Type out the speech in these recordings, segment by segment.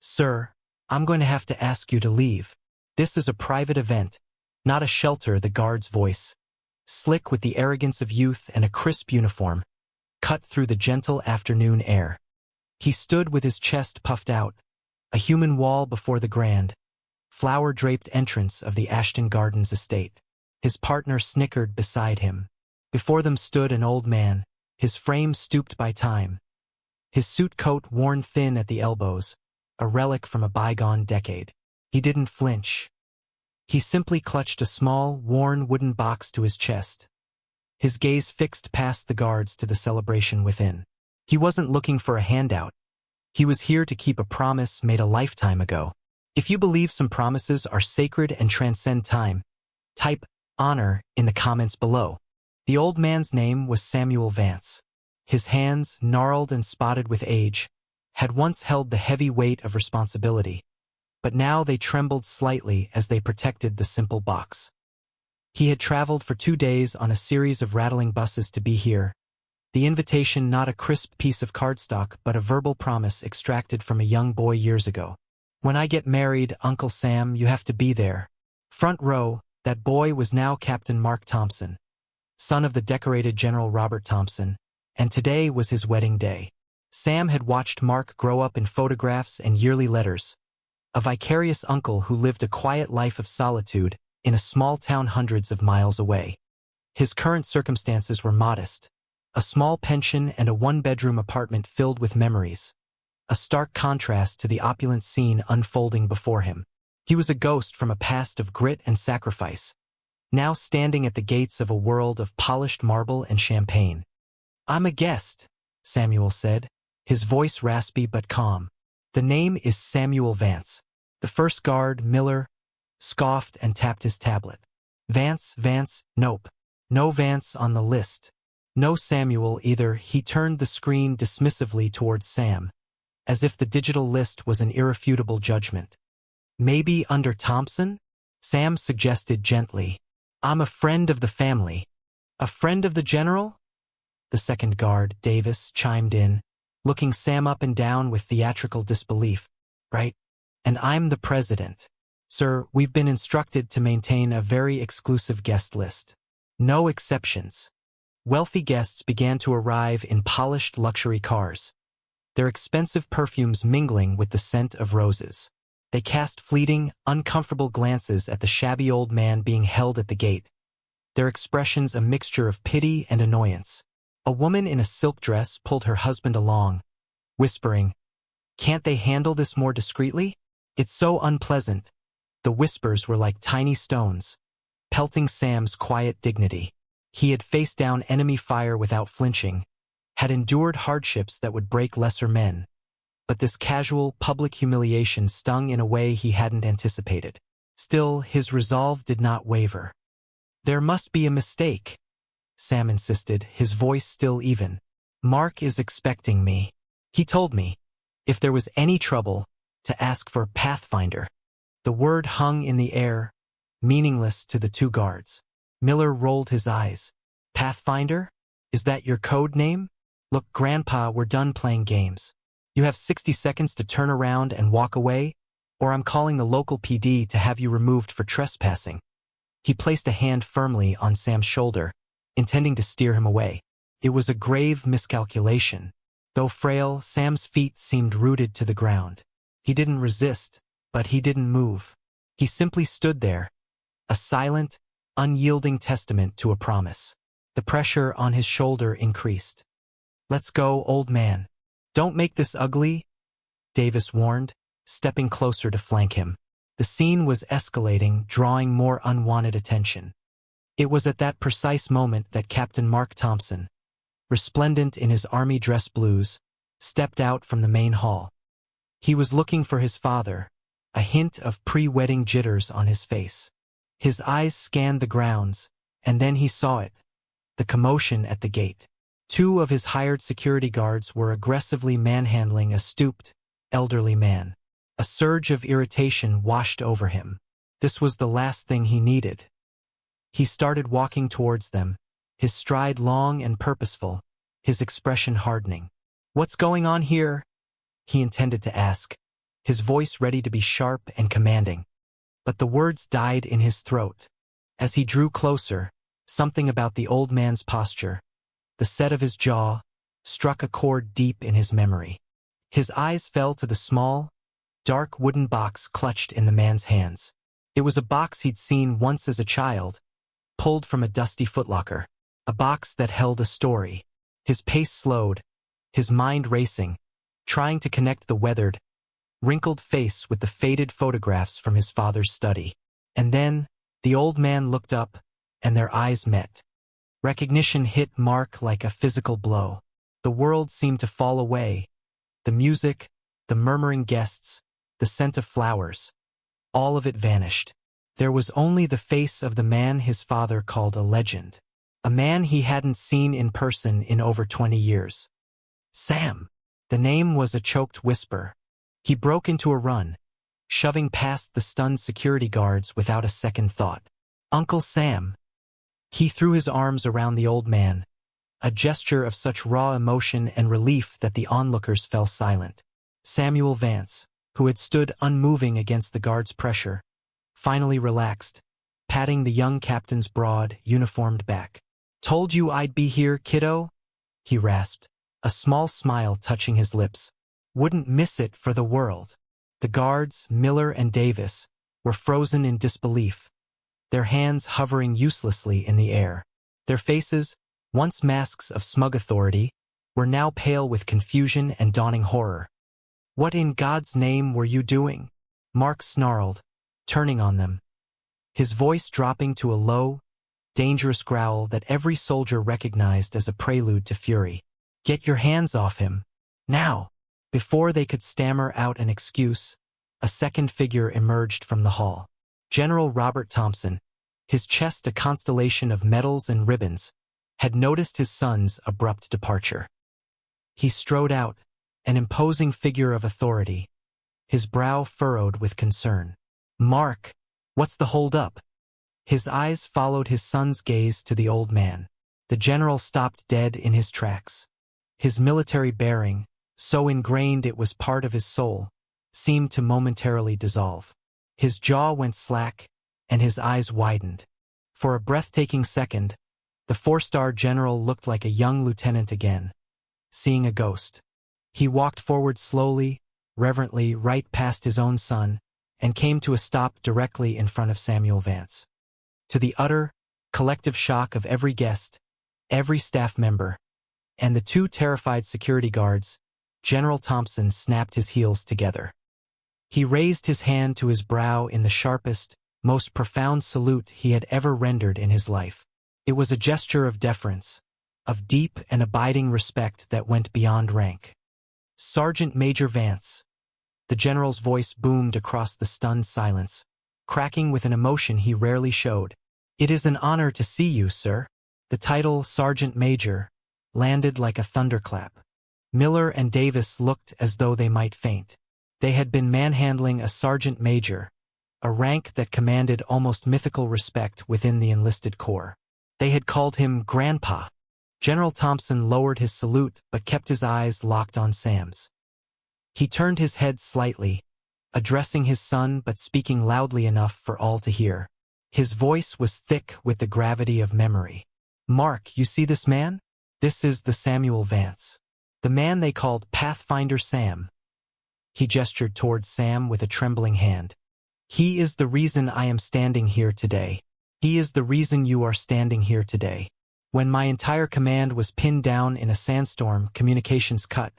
"Sir, I'm going to have to ask you to leave. This is a private event, not a shelter," the guard's voice, slick with the arrogance of youth and a crisp uniform, cut through the gentle afternoon air. He stood with his chest puffed out, a human wall before the grand, flower-draped entrance of the Ashton Gardens estate. His partner snickered beside him. Before them stood an old man, his frame stooped by time, his suit coat worn thin at the elbows, a relic from a bygone decade. He didn't flinch. He simply clutched a small, worn wooden box to his chest, his gaze fixed past the guards to the celebration within. He wasn't looking for a handout. He was here to keep a promise made a lifetime ago. If you believe some promises are sacred and transcend time, type honor in the comments below. The old man's name was Samuel Vance. His hands, gnarled and spotted with age, had once held the heavy weight of responsibility, but now they trembled slightly as they protected the simple box. He had traveled for 2 days on a series of rattling buses to be here, the invitation not a crisp piece of cardstock but a verbal promise extracted from a young boy years ago. "When I get married, Uncle Sam, you have to be there." Front row, that boy was now Captain Mark Thompson, son of the decorated General Robert Thompson, and today was his wedding day. Sam had watched Mark grow up in photographs and yearly letters, a vicarious uncle who lived a quiet life of solitude in a small town hundreds of miles away. His current circumstances were modest, a small pension and a one-bedroom apartment filled with memories, a stark contrast to the opulent scene unfolding before him. He was a ghost from a past of grit and sacrifice, now standing at the gates of a world of polished marble and champagne. "I'm a guest," Samuel said, his voice raspy but calm. "The name is Samuel Vance." The first guard, Miller, scoffed and tapped his tablet. Vance, nope. No Vance on the list. No Samuel either." He turned the screen dismissively towards Sam, as if the digital list was an irrefutable judgment. "Maybe under Thompson?" Sam suggested gently. "I'm a friend of the family." "A friend of the general?" The second guard, Davis, chimed in, looking Sam up and down with theatrical disbelief. "Right. And I'm the president. Sir, we've been instructed to maintain a very exclusive guest list. No exceptions." Wealthy guests began to arrive in polished luxury cars, their expensive perfumes mingling with the scent of roses. They cast fleeting, uncomfortable glances at the shabby old man being held at the gate, their expressions a mixture of pity and annoyance. A woman in a silk dress pulled her husband along, whispering, "Can't they handle this more discreetly? It's so unpleasant." The whispers were like tiny stones, pelting Sam's quiet dignity. He had faced down enemy fire without flinching, had endured hardships that would break lesser men, but this casual, public humiliation stung in a way he hadn't anticipated. Still, his resolve did not waver. "There must be a mistake," Sam insisted, his voice still even. "Mark is expecting me. He told me, if there was any trouble, to ask for Pathfinder." The word hung in the air, meaningless to the two guards. Miller rolled his eyes. "Pathfinder? Is that your code name? Look, Grandpa, we're done playing games. You have 60 seconds to turn around and walk away, or I'm calling the local PD to have you removed for trespassing." He placed a hand firmly on Sam's shoulder, intending to steer him away. It was a grave miscalculation. Though frail, Sam's feet seemed rooted to the ground. He didn't resist, but he didn't move. He simply stood there, a silent, unyielding testament to a promise. The pressure on his shoulder increased. "Let's go, old man. Don't make this ugly," Davis warned, stepping closer to flank him. The scene was escalating, drawing more unwanted attention. It was at that precise moment that Captain Mark Thompson, resplendent in his army dress blues, stepped out from the main hall. He was looking for his father, a hint of pre-wedding jitters on his face. His eyes scanned the grounds, and then he saw it, the commotion at the gate. 2 of his hired security guards were aggressively manhandling a stooped, elderly man. A surge of irritation washed over him. This was the last thing he needed. He started walking towards them, his stride long and purposeful, his expression hardening. "What's going on here?" he intended to ask, his voice ready to be sharp and commanding. But the words died in his throat. As he drew closer, something about the old man's posture, the set of his jaw, struck a chord deep in his memory. His eyes fell to the small, dark wooden box clutched in the man's hands. It was a box he'd seen once as a child, pulled from a dusty footlocker. A box that held a story. His pace slowed, his mind racing, trying to connect the weathered, wrinkled face with the faded photographs from his father's study. And then, the old man looked up, and their eyes met. Recognition hit Mark like a physical blow. The world seemed to fall away. The music, the murmuring guests, the scent of flowers. All of it vanished. There was only the face of the man his father called a legend. A man he hadn't seen in person in over 20 years. Sam. The name was a choked whisper. He broke into a run, shoving past the stunned security guards without a second thought. Uncle Sam. He threw his arms around the old man, a gesture of such raw emotion and relief that the onlookers fell silent. Samuel Vance, who had stood unmoving against the guards' pressure, finally relaxed, patting the young captain's broad, uniformed back. "Told you I'd be here, kiddo?" he rasped, a small smile touching his lips. "Wouldn't miss it for the world." The guards, Miller and Davis, were frozen in disbelief, their hands hovering uselessly in the air. Their faces, once masks of smug authority, were now pale with confusion and dawning horror. "What in God's name were you doing?" Mark snarled, turning on them, his voice dropping to a low, dangerous growl that every soldier recognized as a prelude to fury. "Get your hands off him, now!" Before they could stammer out an excuse, a second figure emerged from the hall. General Robert Thompson, his chest a constellation of medals and ribbons, had noticed his son's abrupt departure. He strode out, an imposing figure of authority, his brow furrowed with concern. "Mark, what's the hold-up?" His eyes followed his son's gaze to the old man. The general stopped dead in his tracks. His military bearing, so ingrained it was part of his soul, seemed to momentarily dissolve. His jaw went slack, and his eyes widened. For a breathtaking second, the four-star general looked like a young lieutenant again, seeing a ghost. He walked forward slowly, reverently, right past his own son, and came to a stop directly in front of Samuel Vance. To the utter, collective shock of every guest, every staff member, and the two terrified security guards, General Thompson snapped his heels together. He raised his hand to his brow in the sharpest, most profound salute he had ever rendered in his life. It was a gesture of deference, of deep and abiding respect that went beyond rank. "Sergeant Major Vance." The general's voice boomed across the stunned silence, cracking with an emotion he rarely showed. "It is an honor to see you, sir." The title Sergeant Major landed like a thunderclap. Miller and Davis looked as though they might faint. They had been manhandling a sergeant major, a rank that commanded almost mythical respect within the enlisted corps. They had called him Grandpa. General Thompson lowered his salute but kept his eyes locked on Sam's. He turned his head slightly, addressing his son but speaking loudly enough for all to hear. His voice was thick with the gravity of memory. "Mark, you see this man? This is the Samuel Vance. The man they called Pathfinder Sam." He gestured towards Sam with a trembling hand. "He is the reason I am standing here today. He is the reason you are standing here today. When my entire command was pinned down in a sandstorm, communications cut,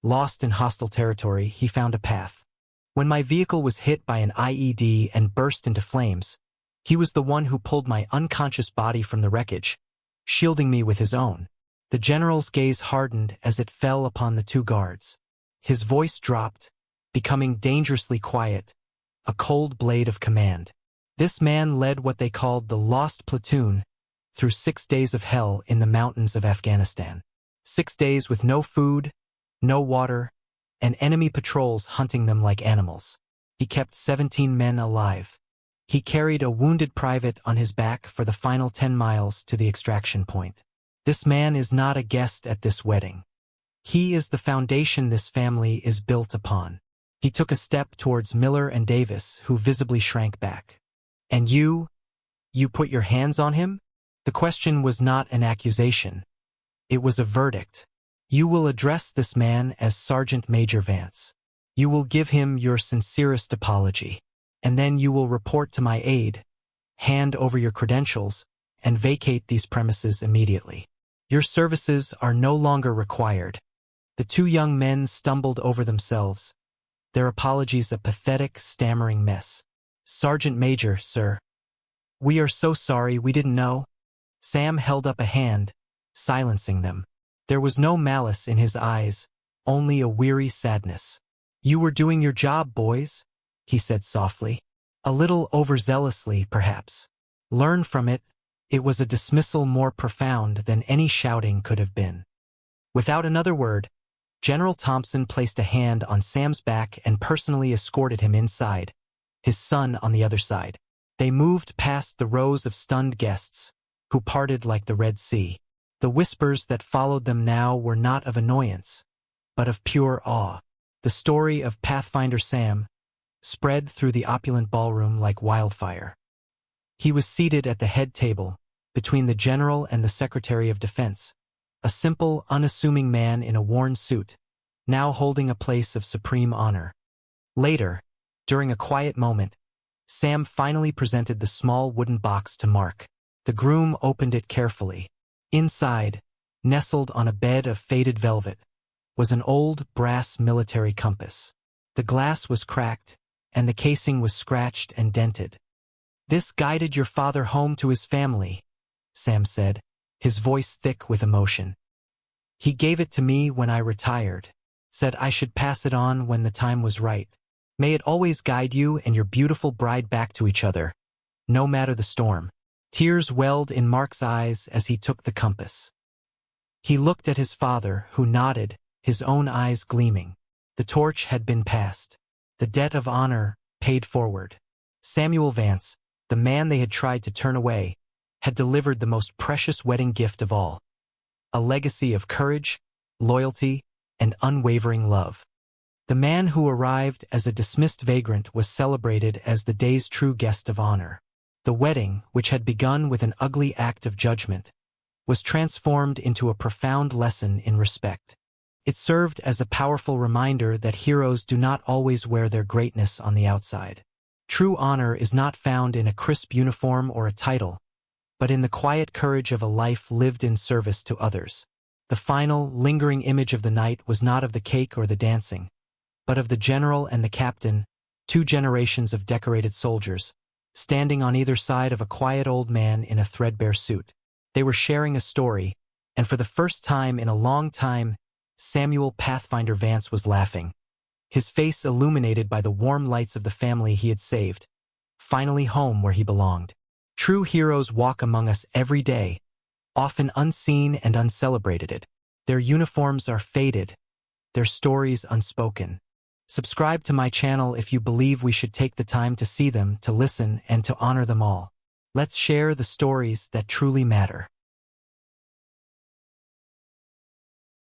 lost in hostile territory, he found a path. When my vehicle was hit by an IED and burst into flames, he was the one who pulled my unconscious body from the wreckage, shielding me with his own." The general's gaze hardened as it fell upon the two guards. His voice dropped, becoming dangerously quiet, a cold blade of command. This man led what they called the Lost Platoon through 6 days of hell in the mountains of Afghanistan. 6 days with no food, no water, and enemy patrols hunting them like animals. He kept 17 men alive. He carried a wounded private on his back for the final 10 miles to the extraction point. This man is not a guest at this wedding. He is the foundation this family is built upon. He took a step towards Miller and Davis, who visibly shrank back. "And you put your hands on him?" The question was not an accusation. It was a verdict. "You will address this man as Sergeant Major Vance. You will give him your sincerest apology. And then you will report to my aide, hand over your credentials, and vacate these premises immediately. Your services are no longer required." The two young men stumbled over themselves, their apologies a pathetic, stammering mess. "Sergeant Major, sir. We are so sorry, we didn't know." Sam held up a hand, silencing them. There was no malice in his eyes, only a weary sadness. "You were doing your job, boys," he said softly. "A little overzealously, perhaps. Learn from it. It was a dismissal more profound than any shouting could have been." Without another word, General Thompson placed a hand on Sam's back and personally escorted him inside, his son on the other side. They moved past the rows of stunned guests, who parted like the Red Sea. The whispers that followed them now were not of annoyance, but of pure awe. The story of Pathfinder Sam spread through the opulent ballroom like wildfire. He was seated at the head table, between the General and the Secretary of Defense, a simple, unassuming man in a worn suit, now holding a place of supreme honor. Later, during a quiet moment, Sam finally presented the small wooden box to Mark. The groom opened it carefully. Inside, nestled on a bed of faded velvet, was an old brass military compass. The glass was cracked, and the casing was scratched and dented. "This guided your father home to his family," Sam said, his voice thick with emotion. "He gave it to me when I retired, said I should pass it on when the time was right. May it always guide you and your beautiful bride back to each other, no matter the storm." Tears welled in Mark's eyes as he took the compass. He looked at his father, who nodded, his own eyes gleaming. The torch had been passed, the debt of honor paid forward. Samuel Vance, the man they had tried to turn away, had delivered the most precious wedding gift of all, a legacy of courage, loyalty, and unwavering love. The man who arrived as a dismissed vagrant was celebrated as the day's true guest of honor. The wedding, which had begun with an ugly act of judgment, was transformed into a profound lesson in respect. It served as a powerful reminder that heroes do not always wear their greatness on the outside. True honor is not found in a crisp uniform or a title, but in the quiet courage of a life lived in service to others. The final, lingering image of the night was not of the cake or the dancing, but of the general and the captain, two generations of decorated soldiers, standing on either side of a quiet old man in a threadbare suit. They were sharing a story, and for the first time in a long time, Samuel Pathfinder Vance was laughing, his face illuminated by the warm lights of the family he had saved, finally home where he belonged. True heroes walk among us every day, often unseen and uncelebrated. Their uniforms are faded, their stories unspoken. Subscribe to my channel if you believe we should take the time to see them, to listen, and to honor them all. Let's share the stories that truly matter.